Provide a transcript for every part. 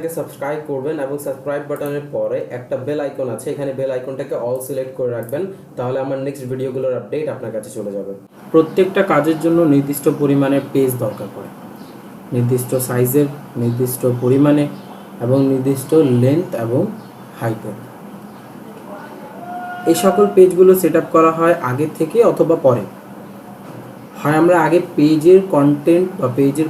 চ্যানেলটাকে সাবস্ক্রাইব করবেন এবং সাবস্ক্রাইব বাটনের পরে একটা বেল আইকন আছে, এখানে বেল আইকনটাকে অল সিলেক্ট করে রাখবেন, তাহলে আমার নেক্সট ভিডিওগুলোর আপডেট আপনার কাছে চলে যাবে। প্রত্যেকটা কাজের জন্য নির্দিষ্ট পরিমাণের পেজ দরকার পড়ে, নির্দিষ্ট সাইজের, নির্দিষ্ট পরিমাণে এবং নির্দিষ্ট লেন্থ এবং হাইটের। এই সকল পেজগুলো সেট আপ করা হয় আগে থেকে অথবা পরে। হয় আমরা আগে পেজের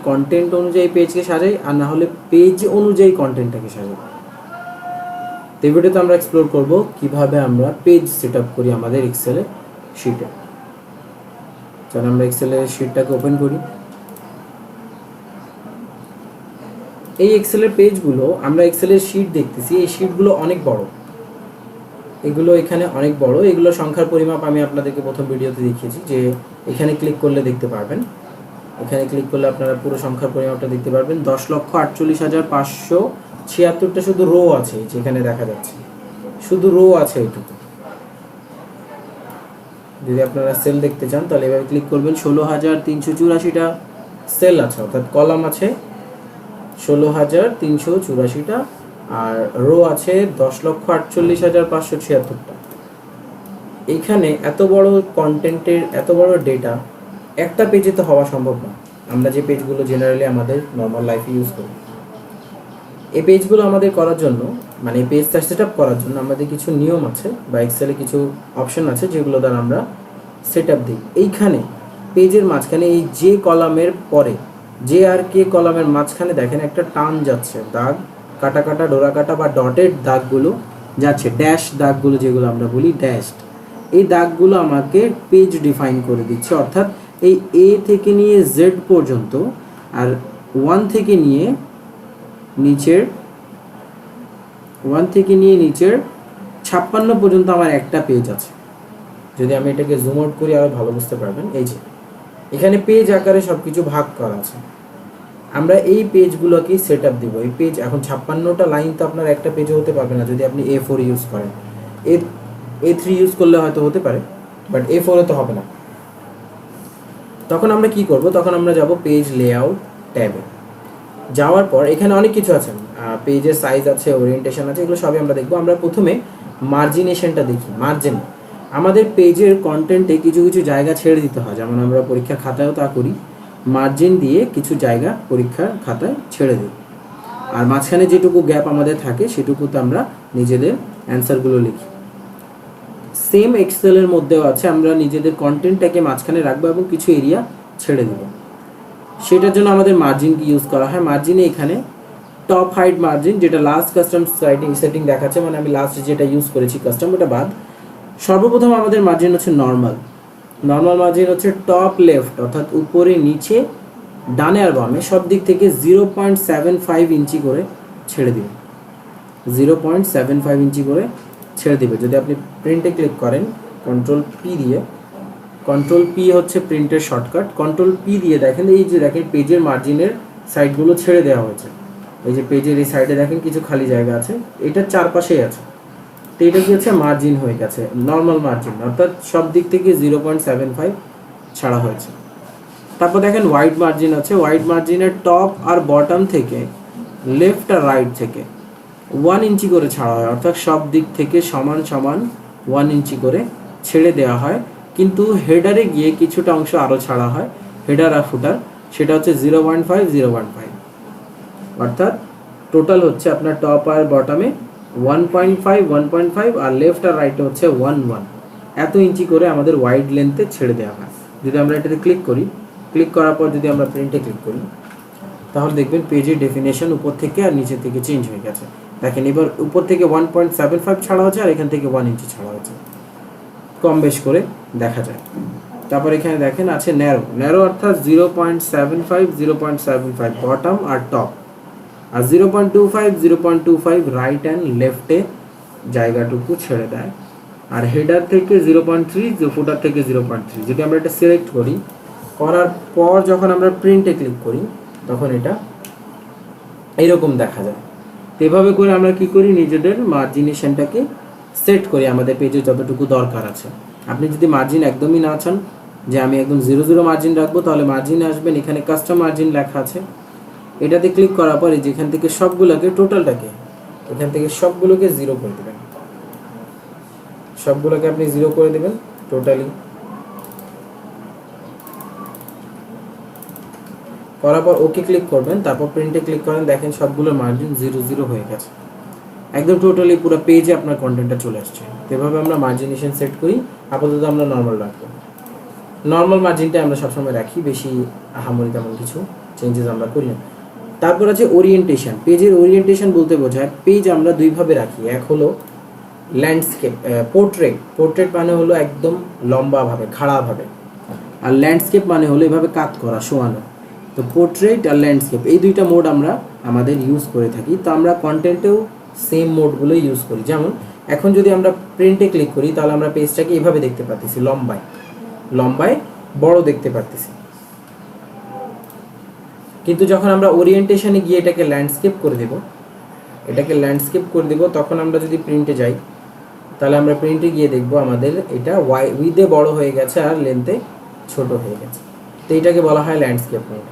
কন্টেন্ট অনুযায়ী পেজকে সাজাই, আর না হলে পেজ অনুযায়ী কন্টেন্টটাকে সাজাই। তো এই ভিডিওতে আমরা এক্সপ্লোর করব কিভাবে আমরা পেজ সেট আপ করি আমাদের এক্সেলের শিটে। চলো আমরা এক্সেলের শিটটাকে ওপেন করি। এই এক্সেলের পেজগুলো, আমরা এক্সেলের শিট দেখতেছি, এই শিটগুলো অনেক বড়, এগুলো এখানে অনেক বড়। এগুলো সংখ্যার পরিমাপ আমি আপনাদেরকে প্রথম ভিডিওতে দেখিয়েছি, যে এখানে ক্লিক করলে দেখতে পারবেন। এখানে ক্লিক করলে আপনারা পুরো সংখ্যার পরিমাপটা দেখতে পারবেন। 10,48,576টা শুধু রো আছে, যেখানে দেখা যাচ্ছে শুধু রো আছে এইটুকু। যদি আপনারা সেল দেখতে চান তাহলে এভাবে ক্লিক করবেন। 16,384টা সেল আছে, অর্থাৎ কলাম আছে 16,384টা, আর রো আছে 10,48,576টা। এইখানে এত বড় কন্টেন্টের এত বড় ডেটা একটা পেজে তো হওয়া সম্ভব না। আমরা যে পেজগুলো জেনারেলি আমাদের নর্মাল লাইফে ইউজ করি, এই পেজগুলো আমাদের করার জন্য, মানে এই পেজটা সেট আপ করার জন্য আমাদের কিছু নিয়ম আছে বা এক্সেলে কিছু অপশন আছে যেগুলো দ্বারা আমরা সেট আপ দিই। এইখানে পেজের মাঝখানে এই যে কলামের পরে, যে আর কে কলামের মাঝখানে দেখেন একটা টান যাচ্ছে, দাগ, কাটা কাটা, ডোরা কাটা বা ডটেড দাগগুলো যাচ্ছে, ড্যাশ দাগগুলো যেগুলো আমরা বলি ড্যাশড, এই দাগগুলো আমাকে পেজ ডিফাইন করে দিচ্ছে। অর্থাৎ এই এ থেকে নিয়ে জেড পর্যন্ত আর 1 থেকে নিয়ে নিচের 56 পর্যন্ত আমার একটা পেজ আছে। যদি আমি এটাকে জুম আউট করি আরো ভালো বুঝতে পারবেন। এই যে এখানে পেজ আকারে সবকিছু ভাগ করা আছে, আমরা এই পেজগুলোকে সেট আপ দিব। এই পেজ এখন 56টা লাইন তো আপনার একটা পেজে হতে পারবে না যদি আপনি A4 ইউজ করেন। A3 ইউজ করলে হয়তো হতে পারে, বাট A4 এ তো হবে না। তখন আমরা কি করব, তখন আমরা যাব পেজ লেআউট ট্যাবে। যাওয়ার পর এখানে অনেক কিছু আছে, পেজের সাইজ আছে, ওরিয়েন্টেশন আছে, এগুলো সবই আমরা দেখব। আমরা প্রথমে মার্জিনেশনটা দেখি। মার্জিন, আমাদের পেজের কন্টেন্টে কিছু কিছু জায়গা ছেড়ে দিতে হয়, যেমন আমরা পরীক্ষার খাতায়ও তা করি। মার্জিন দিয়ে কিছু জায়গা পরীক্ষার খাতায় ছেড়ে দিই, আর মাঝখানে যেটুকু গ্যাপ আমাদের থাকে সেটুকুতে আমরা নিজেদের অ্যান্সারগুলো লিখি। সেম এক্সেলের মধ্যেও আছে, আমরা নিজেদের কন্টেন্টটাকে মাঝখানে রাখবো এবং কিছু এরিয়া ছেড়ে দেবো। সেটার জন্য আমাদের মার্জিন কি ইউজ করা হয়। মার্জিনে এখানে টপ হাইট মার্জিন, যেটা লাস্ট কাস্টম সেটিং দেখাচ্ছে, মানে আমি লাস্ট যেটা ইউজ করেছি কাস্টম, ওটা বাদ। সর্বপ্রথম আমাদের মার্জিন হচ্ছে নর্মাল মার্জিন হচ্ছে টপ লেফট, অর্থাৎ উপরে নিচে ডানে আর বামে সব দিক থেকে 0.75 ইঞ্চি করে ছেড়ে দিবে। 0.75 ইঞ্চি করে ছেড়ে দিবে। যদি আপনি প্রিন্টে ক্লিক করেন কন্ট্রোল পি হচ্ছে প্রিন্টের শর্টকাট, কন্ট্রোল পি দিয়ে দেখেন, এই যে দেখেন পেজের মার্জিনের সাইডগুলো ছেড়ে দেওয়া হয়েছে। এই যে পেজের এই সাইডে দেখেন কিছু খালি জায়গা আছে, এটার চারপাশেই আছে। তো এটা কি হচ্ছে, মার্জিন হয়ে গেছে নর্মাল মার্জিন, অর্থাৎ সব দিক থেকে 0.75 ছাড়া হয়েছে। তারপর দেখেন হোয়াইট মার্জিন আছে। হোয়াইট মার্জিনের টপ আর বটম থেকে, লেফট আর রাইট থেকে 1 ইঞ্চি করে ছাড়া হয়, অর্থাৎ সব দিক থেকে সমান 1 ইঞ্চি করে ছেড়ে দেওয়া হয়। কিন্তু হেডারে গিয়ে কিছুটা অংশ আরও ছাড়া হয়, হেডার আর ফুটার, সেটা হচ্ছে 0.5 অর্থাৎ টোটাল হচ্ছে আপনার টপ আর বটমে 1.5 আর লেফট আর রাইটে হচ্ছে 1 এত ইঞ্চি করে আমাদের ওয়াইড লেন্থে ছেড়ে দেওয়া হয়। যদি আমরা এটাতে ক্লিক করি, ক্লিক করার পর যদি আমরা প্রিন্টে ক্লিক করি, তাহলে দেখবেন পেজের ডেফিনেশন উপর থেকে আর নিচে থেকে চেঞ্জ হয়ে গেছে। দেখেন এবার উপর থেকে 1.75 ছাড়া হচ্ছে, আর এখান থেকে 1 ইঞ্চি ছাড়া হচ্ছে, কম বেশ করে দেখা যায়। তারপর এখানে দেখেন আছে ন্যারো অর্থাৎ 0.75 বটম আর টপ, আর 0.25 রাইট অ্যান্ড লেফটে জায়গাটুকু ছেড়ে দেয়। আর হেডার থেকে 0.3, ফুটার থেকে 0.3। যদি আমরা এটা সিলেক্ট করি, করার পর যখন আমরা প্রিন্টে ক্লিক করি, তখন এটা এইরকম দেখা যায়। তো এভাবে করে আমরা কি করি, নিজেদের মার্জিনেশনটাকে সেট করি আমাদের পেজে যতটুকু দরকার আছে। আপনি যদি মার্জিন একদমই না চান, যে আমি একদম 0 মার্জিন রাখবো, তাহলে মার্জিন আসবেন, এখানে কাস্টম মার্জিন লেখা আছে, এটাতে ক্লিক করার পরে যেখান থেকে সবগুলোকে টোটালটাকে এখান থেকে সবগুলোকে 0 করে দেবেন, সবগুলোকে আপনি 0 করে দেবেন টোটালি। করার পর ওকে ক্লিক করবেন, তারপর প্রিন্টে ক্লিক করেন, দেখেন সবগুলোর মার্জিন 0 0 হয়ে গেছে, একদম টোটালি পুরো পেজে আপনার কন্টেন্টটা চলে আসছে। এভাবে আমরা মার্জিনেশন সেট করি। আপাতত আমরা নর্মাল রাখবো, নর্মাল মার্জিনটা আমরা সবসময় রাখি, বেশি আহামরি তেমন কিছু চেঞ্জেস আমরা করি না। তারপর আছে ওরিয়েন্টেশন। পেজের ওরিয়েন্টেশন বলতে বোঝায় পেজ আমরা দুইভাবে রাখি, এক হলো ল্যান্ডস্কেপ, পোর্ট্রেট। পোর্ট্রেট মানে হলো একদম লম্বাভাবে খাড়াভাবে, আর ল্যান্ডস্কেপ মানে হলো এভাবে কাত করা শোয়ানো। তো পোর্ট্রেট আর ল্যান্ডস্কেপ এই দুইটা মোড আমরা আমাদের ইউজ করে থাকি। তো আমরা কন্টেন্টেও সেম মোডগুলো ইউজ করি। যেমন এখন যদি আমরা প্রিন্টে ক্লিক করি তাহলে আমরা পেজটাকে এভাবে দেখতে পাচ্ছি, লম্বায় লম্বায় বড় দেখতে পাচ্ছি। কিন্তু যখন আমরা ওরিয়েন্টেশনে গিয়ে এটাকে ল্যান্ডস্কেপ করে দেব, তখন আমরা যদি প্রিন্টে যাই তাহলে আমরা প্রিন্টে গিয়ে দেখব আমাদের এটা উইডে বড় হয়ে গেছে আর লেন্থে ছোট হয়ে গেছে। তো এটাকে বলা হয় ল্যান্ডস্কেপ মোড।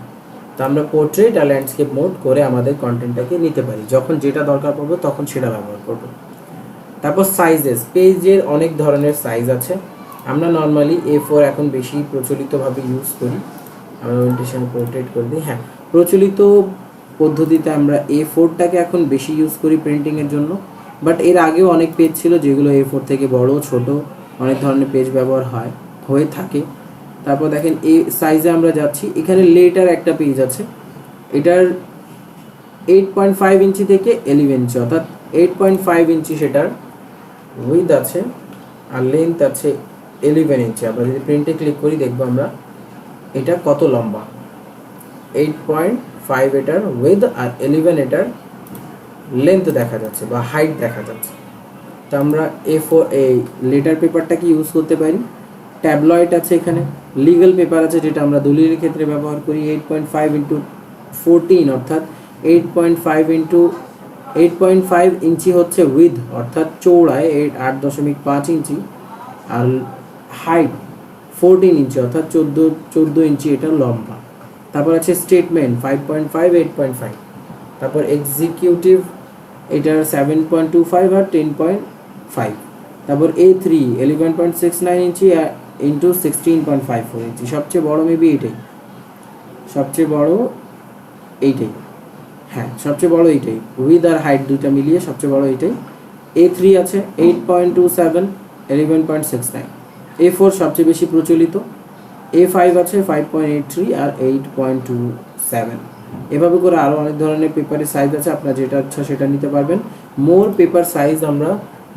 তো আমরা পোর্ট্রেট আর ল্যান্ডস্কেপ মোড করে আমাদের কন্টেন্টটাকে নিতে পারি, যখন যেটা দরকার পড়বে তখন সেটা ব্যবহার করব। তারপর সাইজেস, পেজের অনেক ধরনের সাইজ আছে। আমরা নর্মালি A4 এখন বেশি প্রচলিতভাবে ইউজ করি। আমরা ওরিয়েন্টেশন পোর্ট্রেট করে দিই। হ্যাঁ, প্রচলিত পদ্ধতিতে আমরা A4টাকে এখন বেশি ইউজ করি প্রিন্টিংয়ের জন্য, বাট এর আগেও অনেক পেজ ছিল যেগুলো A4 থেকে বড় ছোট অনেক ধরনের পেজ ব্যবহার হয়ে থাকে। তারপর দেখেন এই সাইজে আমরা যাচ্ছি, এখানে লেটার একটা পেজ আছে, এটার 8.5 ইঞ্চি থেকে 11 ইঞ্চি, অর্থাৎ 8.5 ইঞ্চি সেটার উইথ আছে আর লেন্থ আছে 11 ইঞ্চি। আমরা যদি প্রিন্টে ক্লিক করি দেখবো আমরা এটা কত লম্বা, 8.5 এটার উইথ আর 11 এটার লেন্থ দেখা যাচ্ছে বা হাইট দেখা যাচ্ছে। তো আমরা A4 এই লেটার পেপারটাকে ইউজ করতে পারি। ট্যাবলয়েড আছে, এখানে লিগ্যাল পেপার আছে যেটা আমরা দলিলের ক্ষেত্রে ব্যবহার করি। 8.5 ইন্টু 14 অর্থাৎ 8.5 ইঞ্চি হচ্ছে উইথ অর্থাৎ চৌড়ায় 8.5 ইঞ্চি, আর হাইট 14 ইঞ্চি অর্থাৎ 14 ইঞ্চি এটা লম্বা। তারপর আছে স্টেটমেন্ট 5.5 8.5। তারপর এক্সিকিউটিভ এটার 7.25 আর 10.5। তারপর A3 11.69 ইঞ্চি ইন্টু 16.54 ইঞ্চি। সবচেয়ে বড় মেবি এইটাই, হ্যাঁ সবচেয়ে বড় এইটাই, উইথ আর হাইট দুইটা মিলিয়ে সবচেয়ে বড় এইটাই। A3 আছে 8.27 11.69। A4 সবচেয়ে বেশি প্রচলিত। A5 আছে 5.83 আর 8.27। এভাবে করে আরও অনেক ধরনের পেপারের সাইজ আছে, আপনার যেটা ইচ্ছা সেটা নিতে পারবেন। মোর পেপার সাইজ আমরা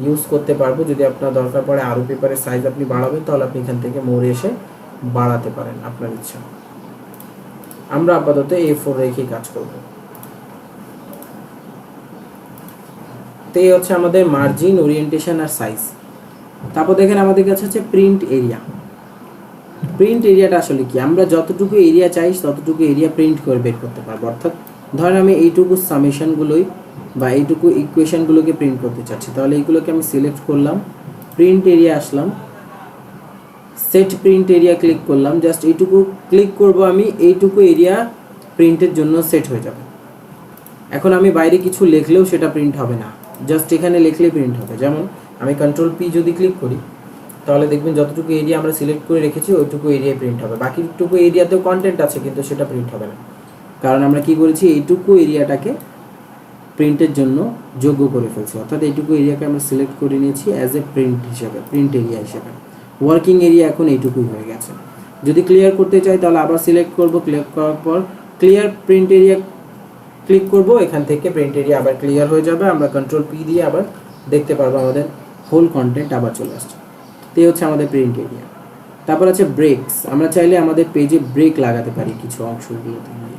ইউজ করতে পারবো, যদি আপনার দরকার পড়ে আরও পেপারের সাইজ আপনি বাড়াবেন তাহলে আপনি এখান থেকে মোড়ে এসে বাড়াতে পারেন আপনার ইচ্ছা। আমরা আপাতত A4 রেখেই কাজ করব। তো এই হচ্ছে আমাদের মার্জিন, ওরিয়েন্টেশন আর সাইজ। তারপর দেখেন আমাদের কাছে হচ্ছে প্রিন্ট এরিয়া। প্রিন্ট এরিয়াটা আসলে কি, আমরা যতটুকু এরিয়া চাই ততটুকু এরিয়া প্রিন্ট করে বের করতে পারবো। অর্থাৎ ধরেন আমি এইটুকু সামেশনগুলোই বা এইটুকু ইকুয়েশনগুলোকে প্রিন্ট করতে চাচ্ছি, তাহলে এইগুলোকে আমি সিলেক্ট করলাম, প্রিন্ট এরিয়া আসলাম, সেট প্রিন্ট এরিয়া ক্লিক করলাম, জাস্ট এইটুকু ক্লিক করব আমি, এইটুকু এরিয়া প্রিন্টের জন্য সেট হয়ে যাবে। এখন আমি বাইরে কিছু লিখলেও সেটা প্রিন্ট হবে না, জাস্ট এখানে লিখলেই প্রিন্ট হবে। যেমন আমি Ctrl+P যদি ক্লিক করি তাহলে দেখবেন যতটুকু এরিয়া আমরা সিলেক্ট করে রেখেছি ওইটুকু এরিয়ায় প্রিন্ট হবে, বাকিটুকু এরিয়াতেও কন্টেন্ট আছে কিন্তু সেটা প্রিন্ট হবে না, কারণ আমরা কি করেছি এইটুকু এরিয়াটাকে প্রিন্টের জন্য যোগ্য করে ফেলছি। অর্থাৎ এইটুকু এরিয়াকে আমরা সিলেক্ট করে নিয়েছি অ্যাজ এ প্রিন্ট এরিয়া হিসেবে। ওয়ার্কিং এরিয়া এখন এইটুকুই হয়ে গেছে। যদি ক্লিয়ার করতে চাই তাহলে আবার সিলেক্ট করব, ক্লিক করার পর ক্লিয়ার প্রিন্ট এরিয়া ক্লিক করব, এখান থেকে প্রিন্ট এরিয়া আবার ক্লিয়ার হয়ে যাবে। আমরা Ctrl+P দিয়ে আবার দেখতে পারবো আমাদের হোল কন্টেন্ট আবার চলে আসছে। তো এই হচ্ছে আমাদের প্রিন্ট এরিয়া। তারপর আছে ব্রেকস। আমরা চাইলে আমাদের পেজে ব্রেক লাগাতে পারি কিছু অংশগুলোতে নিয়ে।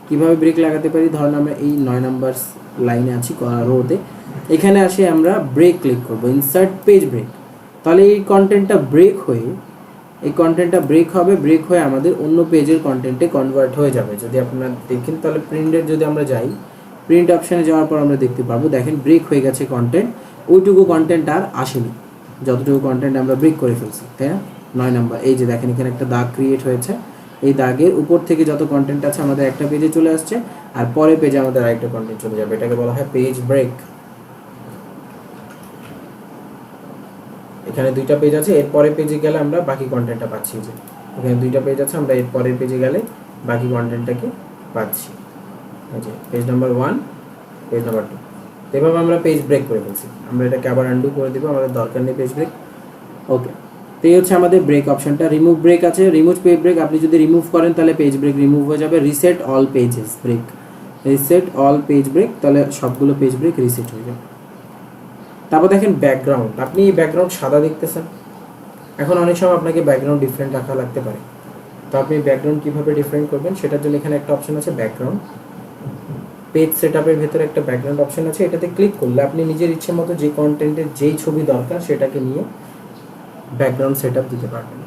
কীভাবে ব্রেক লাগাতে পারি, ধরুন আমরা এই 9 নম্বর লাইনে আছি রোতে, এখানে আসে আমরা ব্রেক ক্লিক করব, ইনসার্ট পেজ ব্রেক। তাহলে এই কন্টেন্টটা ব্রেক হবে, ব্রেক হয়ে আমাদের অন্য পেজের কন্টেন্টে কনভার্ট হয়ে যাবে। যদি আপনারা দেখেন তাহলে প্রিন্টের যদি আমরা যাই, প্রিন্ট অপশানে যাওয়ার পর আমরা দেখতে পারবো, দেখেন ব্রেক হয়ে গেছে কন্টেন্ট, ওইটুকু কন্টেন্ট আর আসেনি যতটুকু কন্টেন্ট আমরা ব্রেক করে ফেলছি, তাই না? 9 নম্বর এই যে দেখেন এখানে একটা দাগ ক্রিয়েট হয়েছে, এই দাগের উপর থেকে যত কন্টেন্ট আছে আমাদের একটা পেজে চলে আসছে, আর পরের পেজে আমাদের আরেকটা কন্টেন্ট চলে যাবে, এটাকে বলা হয় পেজ ব্রেক। এখানে দুইটা পেজ আছে, এর পরের পেজে গেলে আমরা বাকি কন্টেন্টটা পাচ্ছি। যে এখানে দুইটা পেজ আছে, আমরা এর পরের পেজে গেলে বাকি কন্টেন্টটাকে পাচ্ছি। এই যে পেজ নাম্বার 1, পেজ নাম্বার 2, এভাবে আমরা পেজ ব্রেক করে ফেলছি। আমরা এটাকে আবার আনডু করে দিব, আমাদের দরকার নেই পেজ ব্রেক। ওকে, তো এই হচ্ছে আমাদের ব্রেক অপশনটা। রিমুভ ব্রেক আছে, রিমুভ পেজ ব্রেক, আপনি যদি রিমুভ করেন তাহলে পেজ ব্রেক রিমুভ হয়ে যাবে। Reset all pages break, reset all page break, তাহলে সবগুলো পেজ ব্রেক রিসেট হয়ে যাবে। তারপর দেখেন ব্যাকগ্রাউন্ড, আপনি ব্যাকগ্রাউন্ড সাদা দেখতেছেন, এখন অনেক সময় আপনাকে ব্যাকগ্রাউন্ড ডিফারেন্ট রাখা লাগতে পারে। তো আপনি ব্যাকগ্রাউন্ড কীভাবে ডিফারেন্ট করবেন সেটার জন্য এখানে একটা অপশন আছে ব্যাকগ্রাউন্ড, পেজ সেটআপের ভেতরে একটা ব্যাকগ্রাউন্ড অপশন আছে, এটাতে ক্লিক করলে আপনি নিজের ইচ্ছে মতো যে কন্টেন্টের যেই ছবি দরকার সেটাকে নিয়ে ব্যাকগ্রাউন্ড সেটআপ দিতে পারবেন।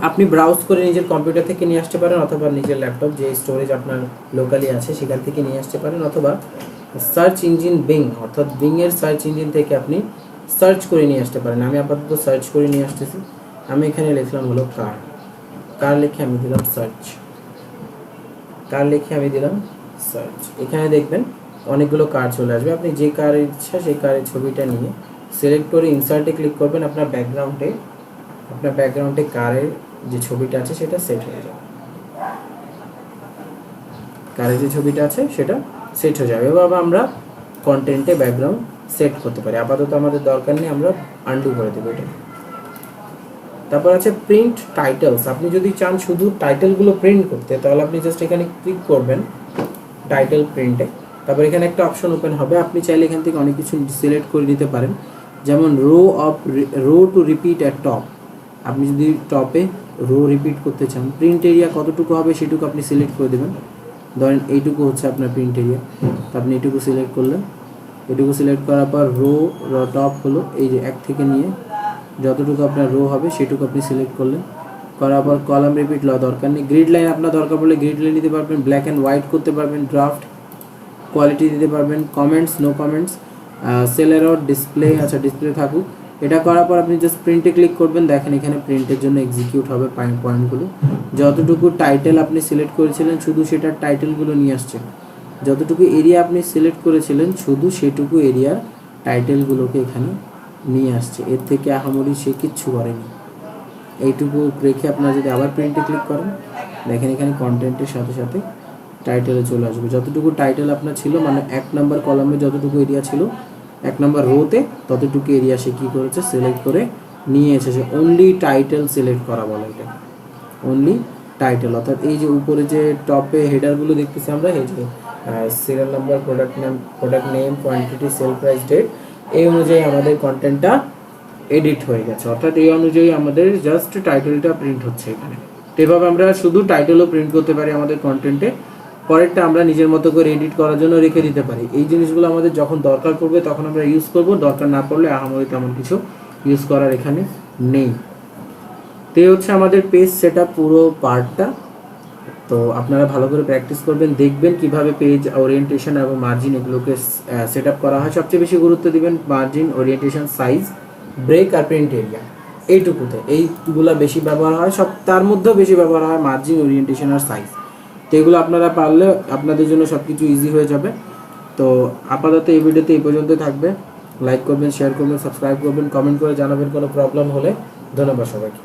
আপনি ব্রাউজ করে নিজের কম্পিউটার থেকে নিয়ে আসতে পারেন, অথবা নিজের ল্যাপটপ যে স্টোরেজ আপনার লোকালি আছে সেখান থেকে নিয়ে আসতে পারেন, অথবা সার্চ ইঞ্জিন বিং, অর্থাৎ বিংয়ের সার্চ ইঞ্জিন থেকে আপনি সার্চ করে নিয়ে আসতে পারেন। আমি আপাতত সার্চ করে নিয়ে আসতেছি। আমি এখানে লিখলাম হলো কার, কার লিখে আমি দিলাম সার্চ, কার লিখে আমি দিলাম সার্চ। এখানে দেখবেন অনেকগুলো কার চলে আসবে, আপনি যে কারের ইচ্ছা সেই কারের ছবিটা নিয়ে সিলেক্ট করে ইনসার্টে ক্লিক করবেন, আপনার ব্যাকগ্রাউন্ডে কারের যে ছবিটা আছে সেটা সেট হয়ে যাবে, কারের যে ছবিটা আছে সেটা সেট হয়ে যাবে। এভাবে আমরা কন্টেন্টে ব্যাকগ্রাউন্ড সেট করতে পারি। আপাতত আমাদের দরকার নেই, আমরা আনডু করে দেবো এটা। তারপর আছে প্রিন্ট টাইটেলস, আপনি যদি চান শুধু টাইটেলগুলো প্রিন্ট করতে তাহলে আপনি জাস্ট এখানে ক্লিক করবেন টাইটেল প্রিন্টে, তারপর এখানে একটা অপশন ওপেন হবে, আপনি চাইলে এখান থেকে অনেক কিছু সিলেক্ট করে নিতে পারেন, যেমন row to repeat at top. আপনি যদি টপে রো রিপিট করতে চান, প্রিন্ট এরিয়া কতটুকু হবে সেটুকু আপনি সিলেক্ট করে দেবেন। ধরেন এইটুকু হচ্ছে আপনার প্রিন্ট এরিয়া, তো আপনি এটুকু সিলেক্ট করলেন, এটুকু সিলেক্ট করার পর রো টপ হলো এই যে 1 থেকে নিয়ে যতটুকু আপনার রো হবে সেটুকু আপনি সিলেক্ট করলেন, করার পর কলাম রিপিট দরকার নেই, গ্রিড লাইন আপনার দরকার পড়লে গ্রিড লাইন দিতে পারবেন, ব্ল্যাক অ্যান্ড হোয়াইট করতে পারবেন, ড্রাফট কোয়ালিটি দিতে পারবেন, কমেন্টস নো কমেন্টস, সেলের ডিসপ্লে, আচ্ছা ডিসপ্লে থাকুক। এটা করার পর আপনি জাস্ট প্রিন্টে ক্লিক করবেন, দেখেন এখানে প্রিন্টের জন্য এক্সিকিউট হবে পয়েন্টগুলো। যতটুকু টাইটেল আপনি সিলেক্ট করেছিলেন শুধু সেটার টাইটেলগুলো নিয়ে আসছে, যতটুকু এরিয়া আপনি সিলেক্ট করেছিলেন শুধু সেটুকু এরিয়ার টাইটেলগুলোকে এখানে নিয়ে আসছে, এর থেকে আহামরি সে কিচ্ছু করেনি। এইটুকু রেখে আপনারা যদি আবার প্রিন্টে ক্লিক করেন, দেখেন এখানে কন্টেন্টের সাথে সাথে টাইটেলে চলে আসবে, যতটুকু টাইটেল আপনার ছিল, মানে 1 নম্বর কলামে যতটুকু এরিয়া ছিল 1 নম্বর রোতে ততটুকু এরিয়া সে কী করেছে সিলেক্ট করে নিয়ে এসেছে। অনলি টাইটেল সিলেক্ট করা বলে এটা, অনলি টাইটেল, অর্থাৎ এই যে উপরে যে টপে হেডারগুলো দেখতেছি আমরা, এই যে serial number, product name, quantity, sale price, date, এই অনুযায়ী আমাদের কন্টেন্টটা এডিট হয়ে গেছে, অর্থাৎ এই অনুযায়ী আমাদের জাস্ট টাইটেলটা প্রিন্ট হচ্ছে এখানে। তো এভাবে আমরা শুধু টাইটেলও প্রিন্ট করতে পারি আমাদের কন্টেন্টে, পরেরটা আমরা নিজের মতো করে এডিট করার জন্য রেখে দিতে পারি। এই জিনিসগুলো আমাদের যখন দরকার পড়বে তখন আমরা ইউজ করব, দরকার না পড়লে আহামরি তেমন কিছু ইউজ করার এখানে নেই। তো এই হচ্ছে আমাদের পেজ সেটআপ পুরো পার্টটা। তো আপনারা ভালো করে প্র্যাকটিস করবেন, দেখবেন কিভাবে পেজ ওরিয়েন্টেশন এবং মার্জিন এগুলোকে সেটআপ করা হয়। সবচেয়ে বেশি গুরুত্ব দিবেন মার্জিন, ওরিয়েন্টেশন, সাইজ, ব্রেক আর প্রিন্ট এরিয়া, এইটুকুতে, এইগুলো বেশি ব্যবহার হয়। সব তার মধ্যেও বেশি ব্যবহার হয় মার্জিন, ওরিয়েন্টেশন আর সাইজ। তো এগুলো আপনারা পারলে আপনাদের জন্য সব কিছু ইজি হয়ে যাবে। তো আপাতত এই ভিডিওতে এই পর্যন্ত থাকবে। লাইক করবেন, শেয়ার করবেন, সাবস্ক্রাইব করবেন, কমেন্ট করে জানাবেন কোনো প্রবলেম হলে। ধন্যবাদ সবাইকে।